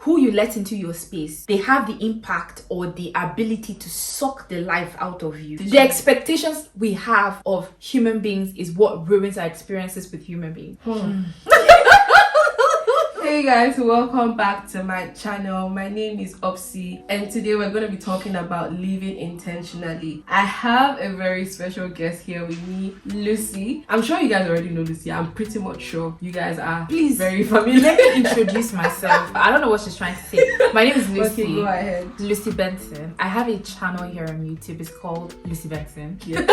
who you let into your space, they have the impact or the ability to suck the life out of you. The expectations we have of human beings is what ruins our experiences with human beings. Hey guys, welcome back to my channel. My name is Obsy, and today we're going to be talking about living intentionally. I have a very special guest here with me, Lucy. I'm sure you guys already know Lucy. I'm pretty much sure you guys are very familiar. Let me introduce myself. I don't know what she's trying to say. My name is Lucy. Okay, go ahead. Lucy Benson. I have a channel here on YouTube. It's called Lucy Benson. Yeah.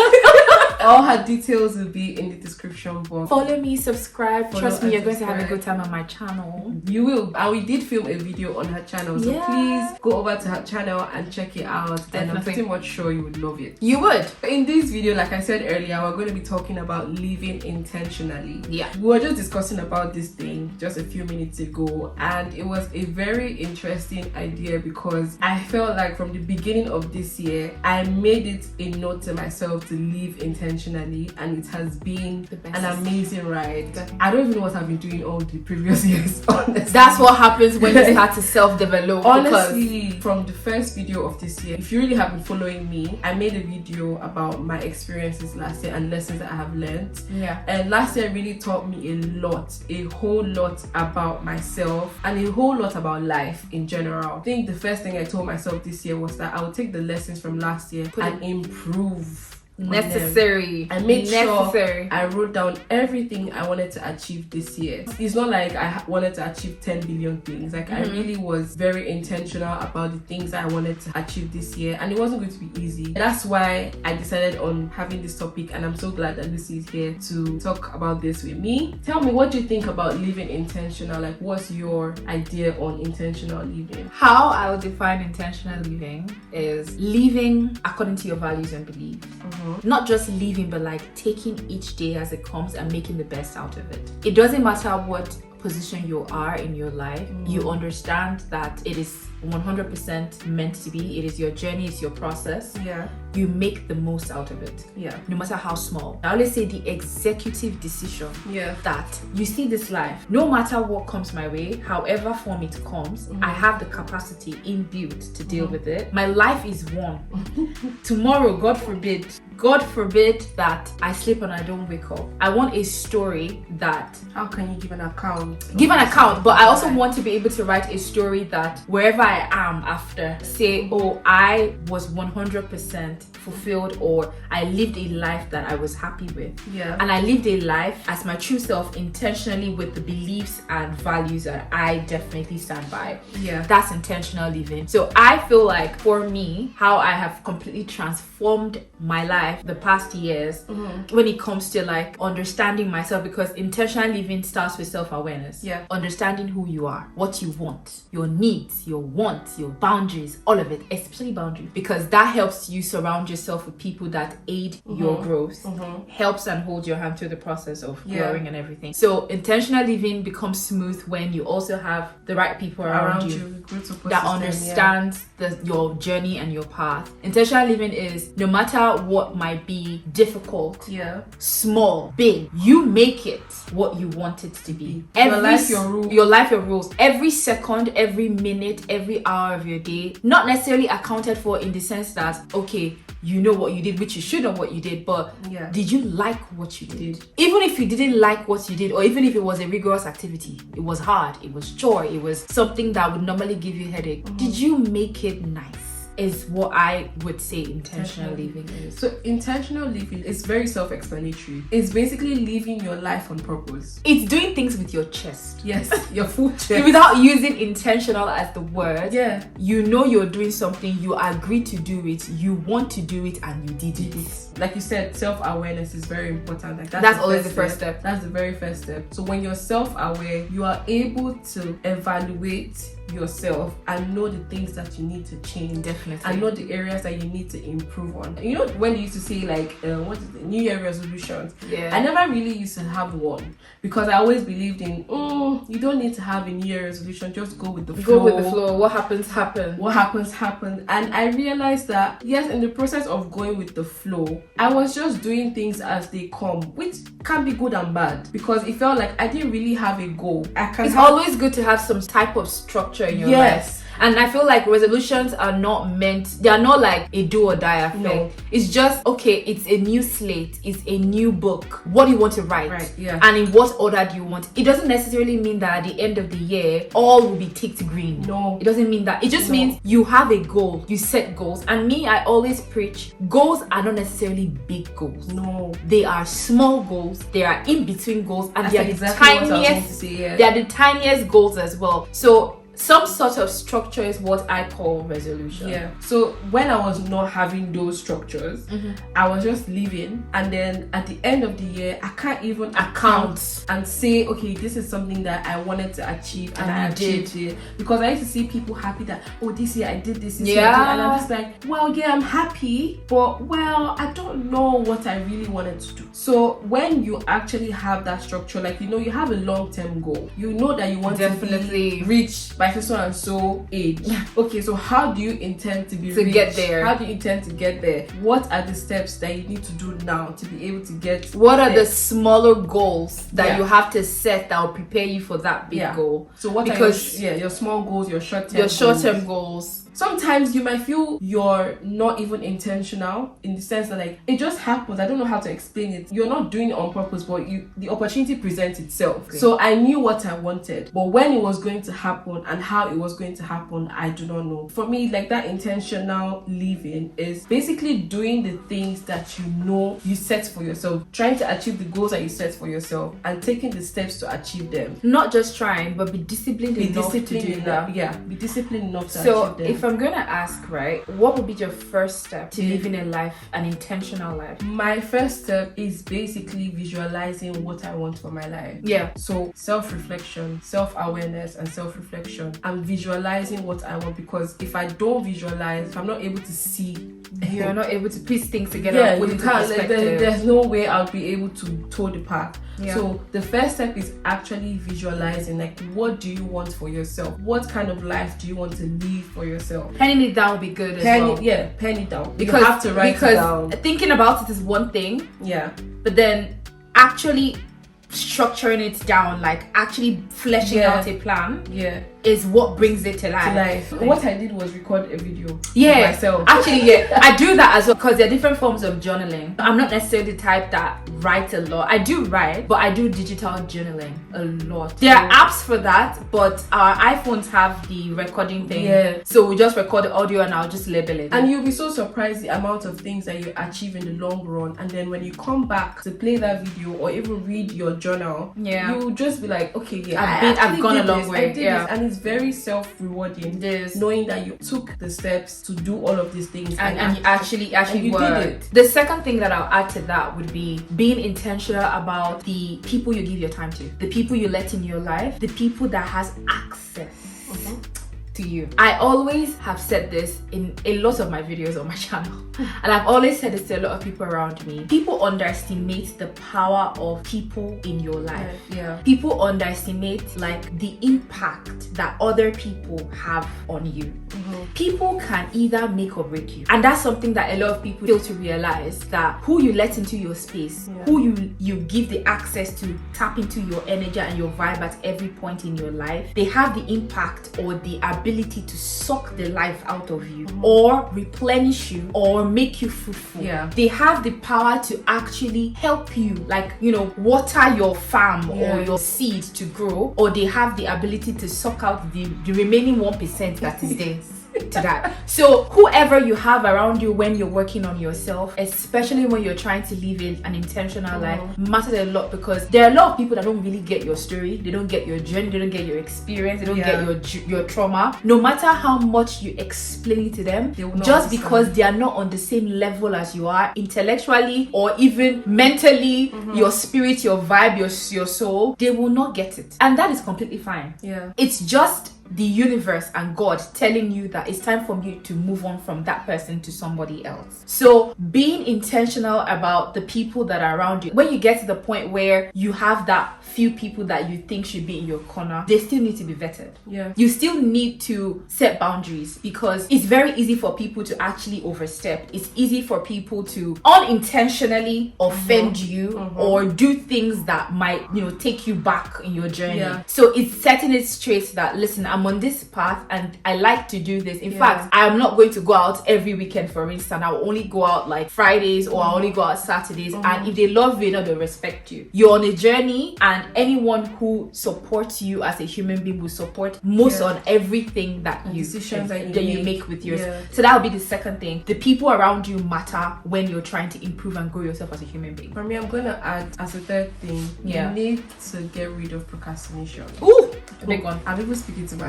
All her details will be in the description box. Follow me, subscribe. Trust me, you're going to have a good time on my channel. You will. And we did film a video on her channel. So please go over to her channel and check it out. Definitely. And I'm pretty much sure you would love it. You would. In this video, like I said earlier, we're going to be talking about living intentionally. Yeah. We were just discussing about this thing just a few minutes ago. And it was a very interesting idea because I felt like from the beginning of this year, I made it a note to myself to live intentionally. And it has been an amazing ride. I don't even know what I've been doing all the previous years, honestly. That's what happens when you start to self-develop. Honestly, from the first video of this year, if you really have been following me, I made a video about my experiences last year and lessons that I have learned. Yeah. And last year really taught me a whole lot about myself and a whole lot about life in general. I think the first thing I told myself this year was that I would take the lessons from last year and improve. Necessary. I made sure I wrote down everything I wanted to achieve this year. It's not like I wanted to achieve 10 billion things. Like I really was very intentional about the things I wanted to achieve this year, and it wasn't going to be easy. That's why I decided on having this topic, and I'm so glad that Lucy is here to talk about this with me. Tell me, what do you think about living intentional? Like, what's your idea on intentional living? How I would define intentional living is living according to your values and beliefs. Not just living, but like taking each day as it comes and making the best out of it. It doesn't matter what position you are in your life. You understand that it is 100% meant to be. It is your journey, it's your process. Yeah. You make the most out of it. Yeah. No matter how small. I always say the executive decision. Yeah. That you see this life, no matter what comes my way, however form it comes, I have the capacity inbuilt to deal with it. My life is one. Tomorrow, God forbid that I sleep and I don't wake up. I want a story that... How can you give an account? Give an account, but I also want to be able to write a story that wherever I am after, say, oh, I was 100% fulfilled, or I lived a life that I was happy with. Yeah. And I lived a life as my true self, intentionally, with the beliefs and values that I definitely stand by. Yeah. That's intentional living. So I feel like for me, how I have completely transformed my life the past years when it comes to like understanding myself, because intentional living starts with self-awareness. Yeah. Understanding who you are, what you want, your needs, your wants, your boundaries, all of it, especially boundaries, because that helps you surround yourself with people that aid your growth, helps and holds your hand through the process of growing and everything. So intentional living becomes smooth when you also have the right people around you that understand your journey and your path. Intentional living is no matter what might be difficult, small, big, you make it what you want it to be. Your life, your rules. Your life, your rules. Every second, every minute, every hour of your day, not necessarily accounted for in the sense that, okay, you know what you did, which you should know what you did, but did you like what you did? Even if you didn't like what you did, or even if it was a rigorous activity, it was hard, it was chore, it was something that would normally give you a headache, did you make it nice? Is what I would say intentional living is. So intentional living is very self-explanatory. It's basically living your life on purpose. It's doing things with your chest. Yes, your full chest. Without using intentional as the word. Yeah. You know you're doing something, you agree to do it, you want to do it, and you did it. Like you said, self-awareness is very important. Like that's always the first step. That's the very first step. So when you're self-aware, you are able to evaluate yourself and know the things that you need to change. Definitely. And know the areas that you need to improve on. You know when you used to say like what is the New Year resolutions? Yeah. I never really used to have one because I always believed in you don't need to have a New Year resolution, just go with the flow. Go with the flow. What happens happens. What happens happens. And I realized that yes, in the process of going with the flow, I was just doing things as they come, which can be good and bad because it felt like I didn't really have a goal. It's always good to have some type of structure structure in your life. And I feel like resolutions are not they are not like a do or die affair. No. It's just, okay, it's a new slate, it's a new book. What do you want to write? Right, yeah. And in what order do you want? It doesn't necessarily mean that at the end of the year, all will be ticked green. No. It doesn't mean that. It just means you have a goal, you set goals. And me, I always preach, goals are not necessarily big goals. No. They are small goals, they are in between goals, and they are exactly the tiniest, they are the tiniest goals as well. So some sort of structure is what I call resolution. Yeah. So when I was not having those structures, I was just living, and then at the end of the year, I can't even account and say, okay, this is something that I wanted to achieve, and I achieved it. Because I used to see people happy that, oh, this year I did this, year I did, and I'm just like, well, yeah, I'm happy, but well, I don't know what I really wanted to do. So when you actually have that structure, like, you have a long-term goal, you know that you want to be rich by so and so age. Okay, so how do you intend to be rich? Get there? How do you intend to get there? What are the steps that you need to do now to be able to get what are the smaller goals that you have to set that will prepare you for that big goal? So what are your small goals, your short-term goals? Sometimes you might feel you're not even intentional, in the sense that, like, it just happens. I don't know how to explain it. You're not doing it on purpose, but the opportunity presents itself. Okay. So I knew what I wanted, but when it was going to happen and how it was going to happen, I do not know. For me, like, that intentional living is basically doing the things that you set for yourself, trying to achieve the goals that you set for yourself, and taking the steps to achieve them. Not just trying, but be disciplined enough to do that. Yeah, be disciplined enough to achieve them. If I'm gonna ask, right, what would be your first step to living a life, an intentional life? My first step is basically visualizing what I want for my life. Yeah. So self-reflection, self-awareness, and self-reflection. I'm visualizing what I want, because if I don't visualize, if I'm not able to see, you're not able to piece things together. Yeah, you can't. There's no way I'll be able to toe the path. Yeah. So the first step is actually visualizing, like, what do you want for yourself? What kind of life do you want to live for yourself? Penning it down would be good as well. Yeah, pen it down. Because you have to write it down. Thinking about it is one thing. Yeah. But then actually structuring it down, like actually fleshing out a plan, is what brings it to life. What I did was record a video of myself. Actually, I do that as well, because there are different forms of journaling. I'm not necessarily the type that writes a lot. I do write, but I do digital journaling a lot. There are apps for that, but our iPhones have the recording thing. Yeah. So we just record the audio and I'll just label it. And you'll be so surprised the amount of things that you achieve in the long run. And then when you come back to play that video or even read your journal, you'll just be like, okay, I've gone a long way. I did this. And it's very self-rewarding, knowing that you took the steps to do all of these things and you actually worked. Did it. The second thing that I'll add to that would be being intentional about the people you give your time to, the people you let in your life, the people that has access to you. I always have said this in a lot of my videos on my channel, and I've always said this to a lot of people around me. People underestimate the power of people in your life. Yeah. People underestimate, like, the impact that other people have on you. People can either make or break you, and that's something that a lot of people fail to realize, that who you let into your space, who you give the access to tap into your energy and your vibe at every point in your life, they have the impact or the ability to suck the life out of you, or replenish you, or make you fruitful. They have the power to actually help you, like, water your farm or your seed to grow, or they have the ability to suck out the remaining 1% that is there to that. So whoever you have around you when you're working on yourself, especially when you're trying to live an intentional life, matters a lot, because there are a lot of people that don't really get your story, they don't get your journey, they don't get your experience, they don't get your trauma. No matter how much you explain it to them, just because they are not on the same level as you are intellectually or even mentally, your spirit, your vibe, your soul, they will not get it, and that is completely fine. It's just the universe and God telling you that it's time for you to move on from that person to somebody else. So being intentional about the people that are around you. When you get to the point where you have that few people that you think should be in your corner, they still need to be vetted. You still need to set boundaries, because it's very easy for people to actually overstep. It's easy for people to unintentionally offend you or do things that might take you back in your journey. So it's setting it straight that, listen, I'm I'm on this path and I like to do this. In fact, I'm not going to go out every weekend, for instance. I'll only go out like Fridays, or I'll only go out Saturdays. And if they love you, they respect you. You're on a journey, and anyone who supports you as a human being will support most on everything that decisions that you make with yours. So that would be the second thing. The people around you matter when you're trying to improve and grow yourself as a human being. For me, I'm gonna add as a third thing, you need to get rid of procrastination. Ooh, big one. I'm even speaking to myself.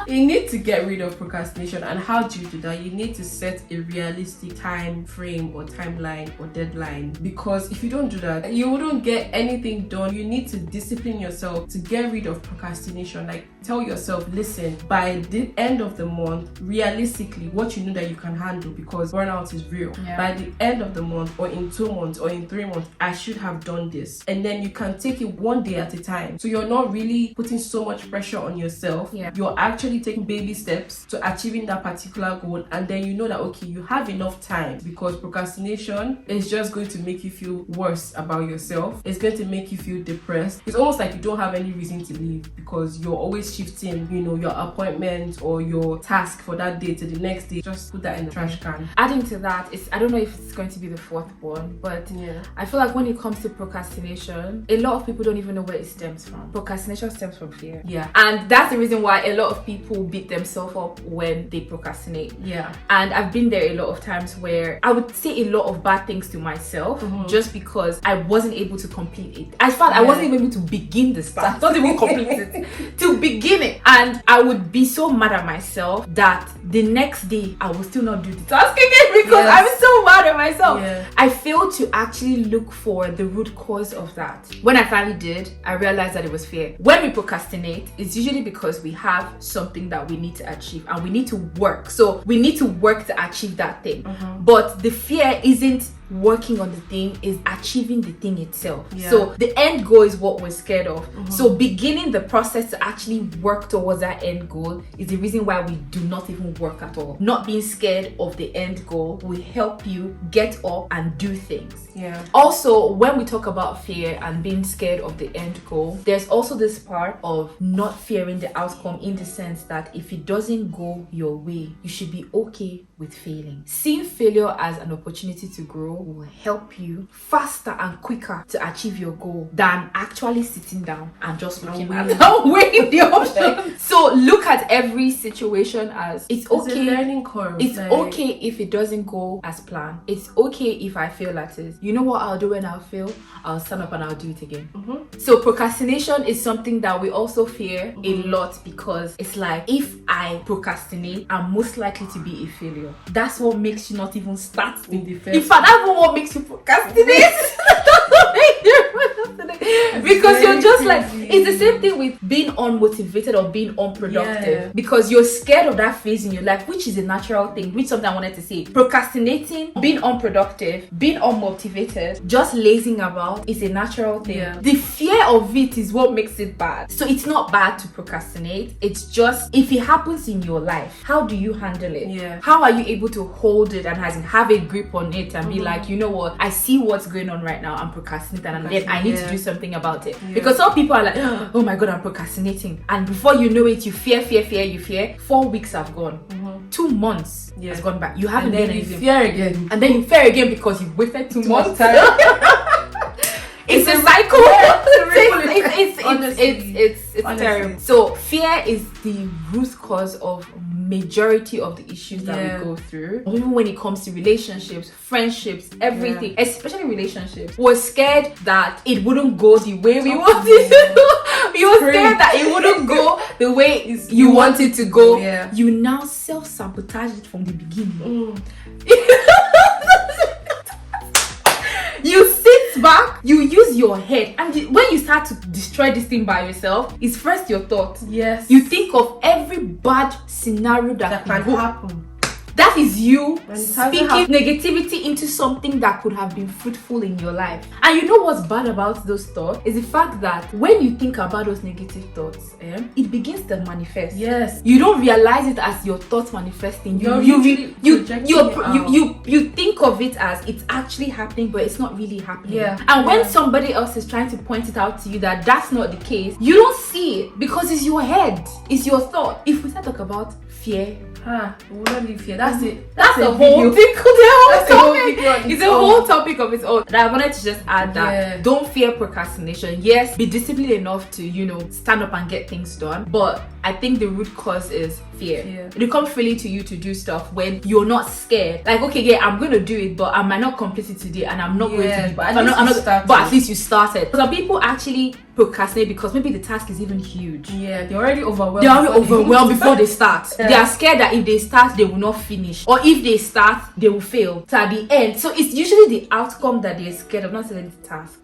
You need to get rid of procrastination. And how do you do that? You need to set a realistic time frame or timeline or deadline, because if you don't do that, you wouldn't get anything done. You need to discipline yourself to get rid of procrastination. Like, tell yourself, listen, by the end of the month, realistically, what you know that you can handle, because burnout is real. By the end of the month, or in 2 months, or in 3 months, I should have done this. And then you can take it one day at a time. So you're not really putting so much pressure on yourself. You're actually taking baby steps to achieving that particular goal. And then you know that, okay, you have enough time, because procrastination is just going to make you feel worse about yourself. It's going to make you feel depressed. It's almost like you don't have any reason to leave, because you're always shifting, your appointment or your task for that day to the next day. Just put that in the trash can. Adding to that, I don't know if it's going to be the fourth one, but I feel like when it comes to procrastination, a lot of people don't even know where it stems from. Procrastination stems from fear. And that's the reason why a lot of people beat themselves up when they procrastinate. And I've been there a lot of times where I would say a lot of bad things to myself just because I wasn't able to complete it. I felt I wasn't even able to begin the task, not even complete it, to begin it. And I would be so mad at myself that the next day I will still not do the task again, because I was so mad at myself. I failed to actually look for the root cause of that. When I finally did, I realized that it was fear. When we procrastinate, it's usually because we have something that we need to achieve and we need to work. So we need to work to achieve that thing. But the fear isn't working on the thing, is achieving the thing itself. So the end goal is what we're scared of. So beginning the process to actually work towards that end goal is the reason why we do not even work at all. Not being scared of the end goal will help you get up and do things. Also, when we talk about fear and being scared of the end goal, there's also this part of not fearing the outcome, in the sense that if it doesn't go your way, you should be okay with failing. Seeing failure as an opportunity to grow will help you faster and quicker to achieve your goal than actually sitting down and just looking at weighing the options. So look at every situation as it's okay. It's a learning curve. It's okay if it doesn't go as planned. It's okay if I fail at it. You know what I'll do when I'll fail? I'll stand up and I'll do it again. So procrastination is something that we also fear a lot, because it's like, if I procrastinate, I'm most likely to be a failure. That's what makes you not even start in the first. In fact, that's what makes you procrastinate. Because you're just like, it's the same thing with being unmotivated or being unproductive, because you're scared of that phase in your life, which is a natural thing, which is something I wanted to say. Procrastinating, being unproductive, being unmotivated, just lazing about is a natural thing. The fear of it is what makes it bad. So it's not bad to procrastinate. It's just, if it happens in your life, how do you handle it? How are you able to hold it and have a grip on it and be like, you know what, I see what's going on right now, I'm procrastinating, and then I need to do something about it. Because some people are like, oh my god, I'm procrastinating, and before you know it, you fear. 4 weeks have gone, 2 months has gone by, you haven't done anything, fear again, and then you fear again because you've wasted 2 months. It's a cycle. It's terrible. So fear is the root cause of majority of the issues that we go through. Even when it comes to relationships, friendships, everything, especially relationships, we're scared that it wouldn't go the way we wanted it. You're scared that it wouldn't go the way you want it to go. You now self-sabotage it from the beginning. You sit back, you use your head, and when you start to destroy this thing by yourself, it's first your thoughts. You think of every bad scenario that can happen. That is you And it speaking hasn't negativity into something that could have been fruitful in your life. And you know what's bad about those thoughts is the fact that when you think about those negative thoughts, it begins to manifest. Yes. You don't realize it as your thoughts manifesting. You think of it as it's actually happening, but it's not really happening. Yeah. And when somebody else is trying to point it out to you that that's not the case, you don't see it because it's your head, it's your thought. If we start talk about fear, we will not live here. That's it. That's a a whole video. thing. It's It's a whole topic of its own. And I wanted to just add that Yeah. don't fear procrastination. Yes, be disciplined enough to, stand up and get things done. But I think the root cause is fear. Yeah. It comes freely to you to do stuff when you're not scared. Like, okay, yeah, I'm going to do it, but I might not complete it today, and I'm not going to do it. But at least you started. Some people actually procrastinate because maybe the task is even huge. Yeah, they're already overwhelmed. They're already overwhelmed before they start. Yeah. They are scared that if they start, they will not finish. Or if they start, they will fail. So at the end, so it's usually the outcome that they're scared of, not necessarily the task.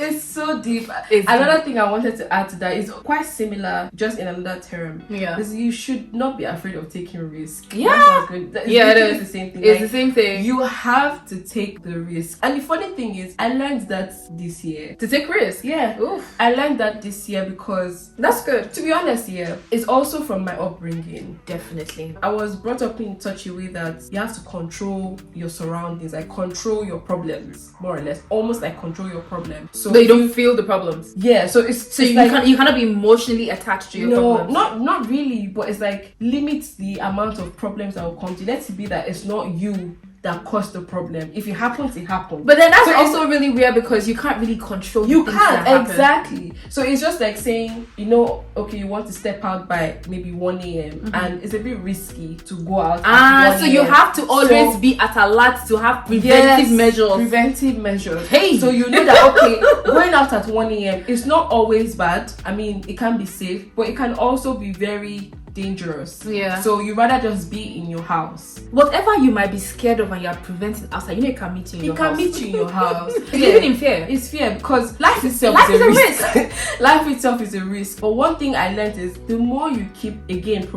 It's so deep. It's Another deep. thing I wanted to add to that is quite similar, just in another term. Yeah. Is you should not be afraid of taking risk. Yeah. That's what I was going- it's Yeah, it literally is. the same thing. It's the same thing. You have to take the risk. And the funny thing is, I learned that this year. To take risks. Yeah. Oof. I learned that this year because, That's good. to be honest, it's also from my upbringing. Definitely. I was brought up in such a way that you have to control your surroundings, like control your problems, more or less, almost like control your problems. So But you don't feel the problems. yeah, so it's So it's you cannot be emotionally attached to your problems. not really, but it's like limits the amount of problems that will come to. Let it be that it's not you that caused the problem. If it happens, it happens. But then that's So also really weird because you can't really control you the things that can't happen. exactly. So it's just like saying, okay, you want to step out by maybe 1 a.m. and it's a bit risky to go out. At 1 So you a.m. have to always So- be at alert to have preventive measures. Preventive measures. Hey! So you know that going out at 1 a.m. is not always bad. I mean, it can be safe, but it can also be very dangerous. Yeah. So you rather just be in your house. Whatever you might be scared of and you're preventing outside, it can meet you in your house. It can meet you in your house. Living in fear. It's fear because life itself Life is a is a risk. Life itself is a risk. But one thing I learned is the more you keep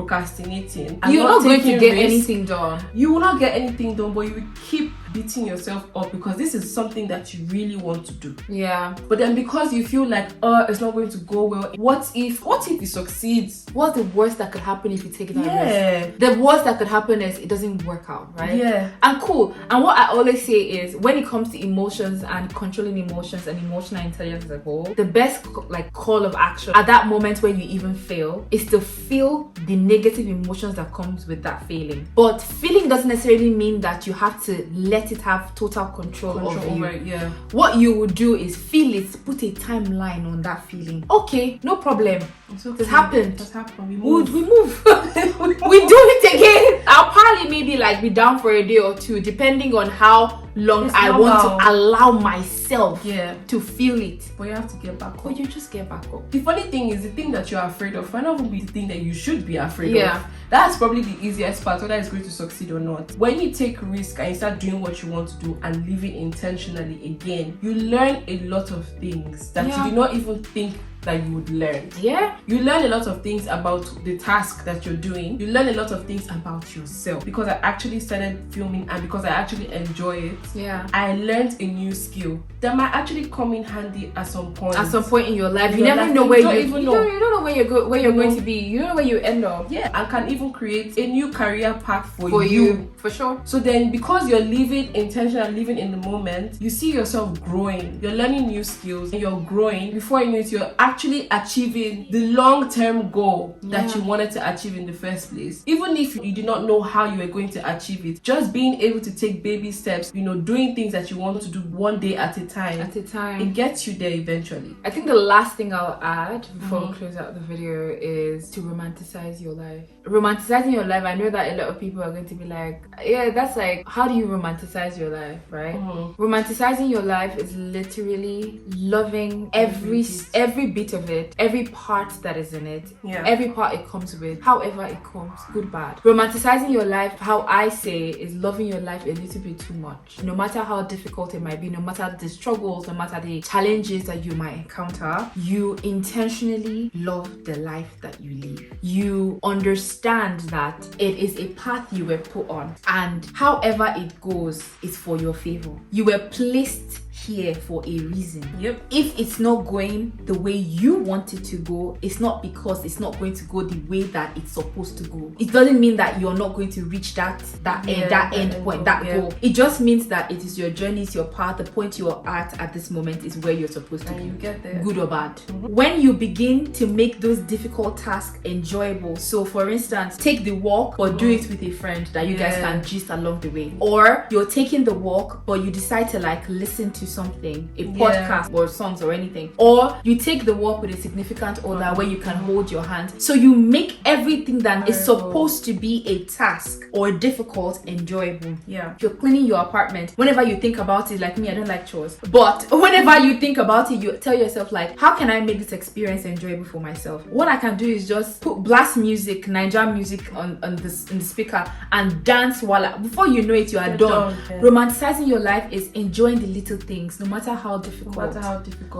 procrastinating, and You're not going to taking get risks, anything done. you will not get anything done, but you will keep beating yourself up because this is something that you really want to do. Yeah. But then because you feel like, it's not going to go well, what if it succeeds? What's the worst that could happen if you take that Yeah. risk? The worst that could happen is it doesn't work out, right? Yeah. And cool. And what I always say is when it comes to emotions and controlling emotions and emotional intelligence as a whole, the best call of action at that moment when you even fail is to feel the negative emotions that comes with that feeling. But feeling doesn't necessarily mean that you have to let it have total control over you. over it, yeah. What you would do is feel it, put a timeline on that feeling. Okay, no problem. It's okay. It happened. It happened. We We move. move. We do it again. I'll probably maybe be down for a day or two, depending on how long It's I normal. want to allow myself Yeah. to feel it. But you have to get back up. But you just get back up. The funny thing is, the thing that you're afraid of might not even be the thing that you should be afraid Yeah. of. That's probably the easiest part, whether it's going to succeed or not. When you take risk and you start doing what you want to do and living intentionally again, you learn a lot of things that Yeah. you did not even think that you would learn. Yeah. You learn a lot of things about the task that you're doing. You learn a lot of things about yourself. Because I actually started filming and because I actually enjoy it, Yeah. I learned a new skill that might actually come in handy at some point. At some point in your life, In you your never life, know you where don't you even you know. don't- you don't know where you're You going know. to be. You don't know where you end up. Yeah, and can even create a new career path For you, for sure. So then, because you're living intentional, living in the moment, you see yourself growing. You're learning new skills and you're growing. Before you know it, you're actually achieving the long-term goal that Yeah. you wanted to achieve in the first place. Even if you did not know how you were going to achieve it, just being able to take baby steps, doing things that you want to do one day at a time, At a time. it gets you there eventually. I think the last thing I'll add before we close out the video is to romanticize your life. Romanticizing your life, I know that a lot of people are going to be like, yeah, that's how do you romanticize your life, right? Romanticizing your life is literally loving every bit of it, every part that is in it, Yeah. every part it comes with, however it comes, good, bad. Romanticizing your life, how I say, is loving your life a little bit too much. No matter how difficult it might be, no matter the struggles, no matter the challenges that you might encounter, you intentionally love love the life that you live. You understand that it is a path you were put on, and however it goes is for your favor. You were placed here for a reason. Yep. If it's not going the way you want it to go, it's not because it's not going to go the way that it's supposed to go. It doesn't mean that you're not going to reach that end point, that goal. It just means that it is your journey, it's your path. The point you're at this moment is where you're supposed to be. You get there. Good or bad. When you begin to make those difficult tasks enjoyable, so for instance, take the walk but do it with a friend that you guys can gist along the way. Or you're taking the walk but you decide to like listen to something, a podcast or songs or anything. Or you take the walk with a significant other where you can hold your hand. So you make everything that is supposed to be a task or difficult enjoyable. Yeah. If you're cleaning your apartment, whenever you think about it, like me, I don't like chores, but whenever you think about it, you tell yourself like, how can I make this experience enjoyable for myself? What I can do is just blast music, Nigerian music in the speaker and dance while before you know it, you are done. Yeah. Romanticizing your life is enjoying the little things, no matter how difficult.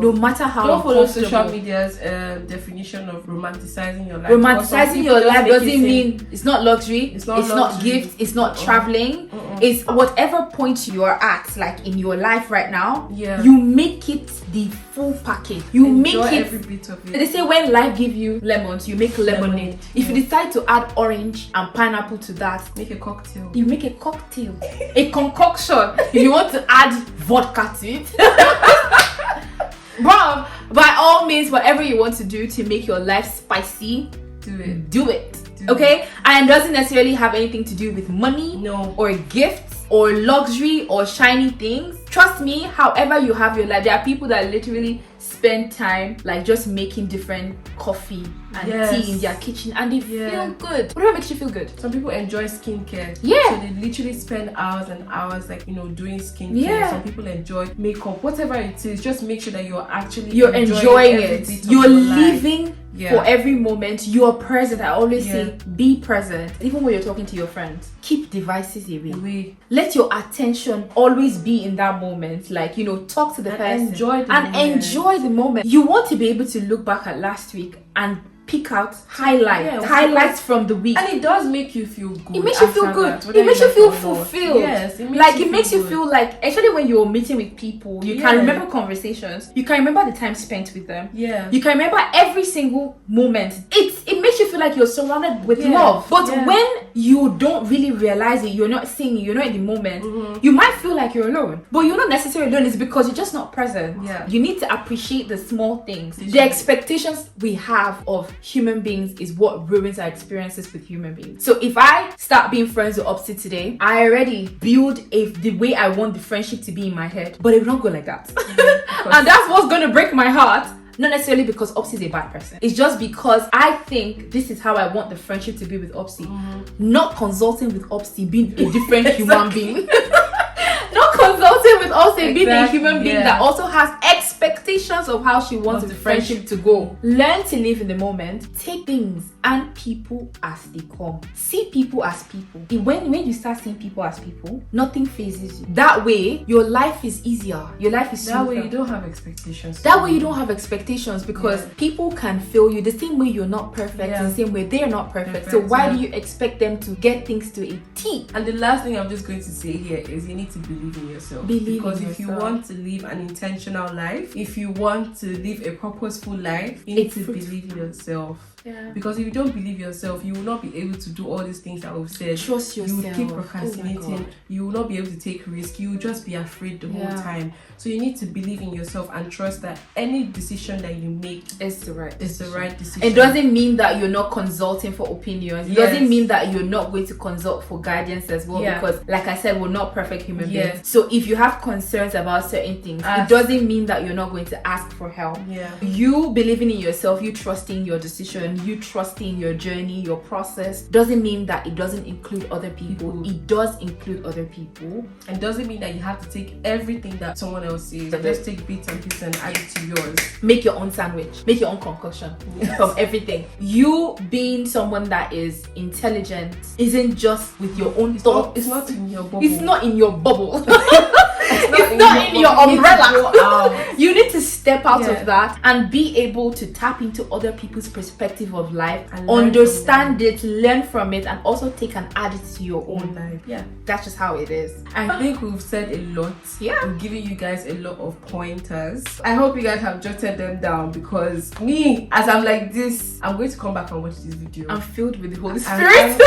No matter how Don't follow uncomfortable. social media's definition of romanticizing your life. Romanticizing your life doesn't mean it's not luxury, it's not luxury. gift, it's not traveling. It's whatever point you are at, like in your life right now, you make it the full package. You Enjoy make it every bit of it. They say when life gives you lemons, you make lemonade. If you decide to add orange and pineapple to that, make a cocktail. You make a cocktail, a concoction. If you want to add vodka to it, bro, by all means, whatever you want to do to make your life spicy, do it. Okay? And it doesn't necessarily have anything to do with money, or gifts, or luxury, or shiny things. Trust me, however you have your life, there are people that literally spend time like just making different coffee and tea in their kitchen and they feel good. Whatever makes you feel good. Some people enjoy skincare. Yeah. So they literally spend hours and hours like, doing skincare. Yeah. Some people enjoy makeup, whatever it is. Just make sure that you're enjoying it. You're living for every moment. You're present. I always say be present. Even when you're talking to your friends, keep devices away. Let your attention always be in that moment. Like, talk to the person. Enjoy the moment. You want to be able to look back at last week and pick out highlights from the week, and it does make you feel good. It makes you feel good. It makes you feel fulfilled. Yes, it makes you feel like, especially when you're meeting with people, you can remember conversations, you can remember the time spent with them, you can remember every single moment. It makes you feel like you're surrounded with love. But when you don't really realize it, you're not seeing it, you're not in the moment, you might feel like you're alone, but you're not necessarily alone. It's because you're just not present. You need to appreciate the small things. The expectations we have of human beings is what ruins our experiences with human beings. So if I start being friends with Obsy today, I already build the way I want the friendship to be in my head, but it will not go like that. And that's what's going to break my heart. Not necessarily because Obsy is a bad person. It's just because I think this is how I want the friendship to be with Obsy. Not consulting with Obsy being a different human being. Not consulting with Obsy being a human being that also has expectations of how she wants the friendship to go. Learn to live in the moment. Take things and people as they come. See people as people. When you start seeing people as people, nothing phases you. That way, your life is easier. Your life is smoother. That way you don't have expectations. That way you don't have expectations because people can fail you the same way you're not perfect, the same way they're not perfect. So why do you expect them to get things to a T? And the last thing I'm just going to say here is you need to believe in yourself. Because if you want to live an intentional life, if you want to live a purposeful life, you need to believe in yourself. Because if you don't believe yourself, you will not be able to do all these things that we've said. Trust yourself. You will keep procrastinating. You will not be able to take risk. You will just be afraid the whole time. So you need to believe in yourself and trust that any decision that you make is the right decision. It doesn't mean that you're not consulting for opinions. It doesn't mean that you're not going to consult for guidance as well. Because like I said, we're not perfect human beings. So if you have concerns about certain things, it doesn't mean that you're not going to ask for help. You believing in yourself, you trusting your decision, you trusting your journey, your process, doesn't mean that it doesn't include other people. It does include other people. And doesn't mean that you have to take everything that someone else says. Just take bits and pieces and add it to yours. Make your own sandwich. Make your own concoction from everything. You being someone that is intelligent isn't just with your own thoughts. It's not in your bubble. It's not in your bubble. It's not in your umbrella. You need to go out. You need to step out Yeah. of that and be able to tap into other people's perspective of life, And learn understand it, learn from it, and also take and add it to your own life. Yeah. That's just how it is. I think we've said a lot. Yeah. We've given you guys a lot of pointers. I hope you guys have jotted them down, because me, as I'm like this, I'm going to come back and watch this video. I'm filled with the Holy I'm- Spirit.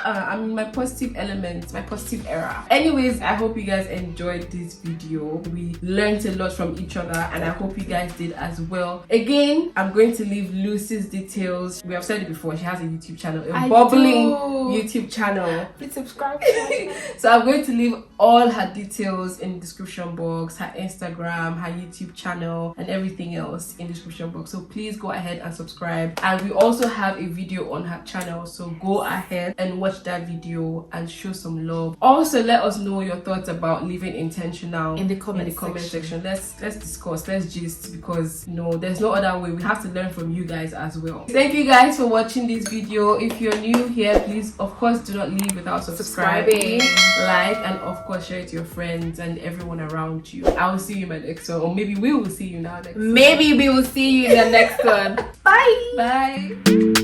I'm in my positive elements, my positive era. Anyways, I hope you guys enjoyed this video. We learned a lot from each other, and I hope you guys did as well. Again, I'm going to leave Lucy's details. We have said it before, she has a YouTube channel, a bubbling YouTube channel. Please subscribe. So I'm going to leave all her details in the description box, her Instagram, her YouTube channel, and everything else in the description box. So please go ahead and subscribe. And we also have a video on her channel, so go ahead and watch that video and show some love. Also, let us know your thoughts about living intentional In the comment section. Let's discuss, let's gist, because there's no other way. We have to learn from you guys as well. Thank you guys for watching this video. If you're new here, please of course do not leave without subscribing, like, and of course share it to your friends and everyone around you. I will see you in my next one, or maybe we will see you now next Maybe we will see you in the next one. Bye. Bye.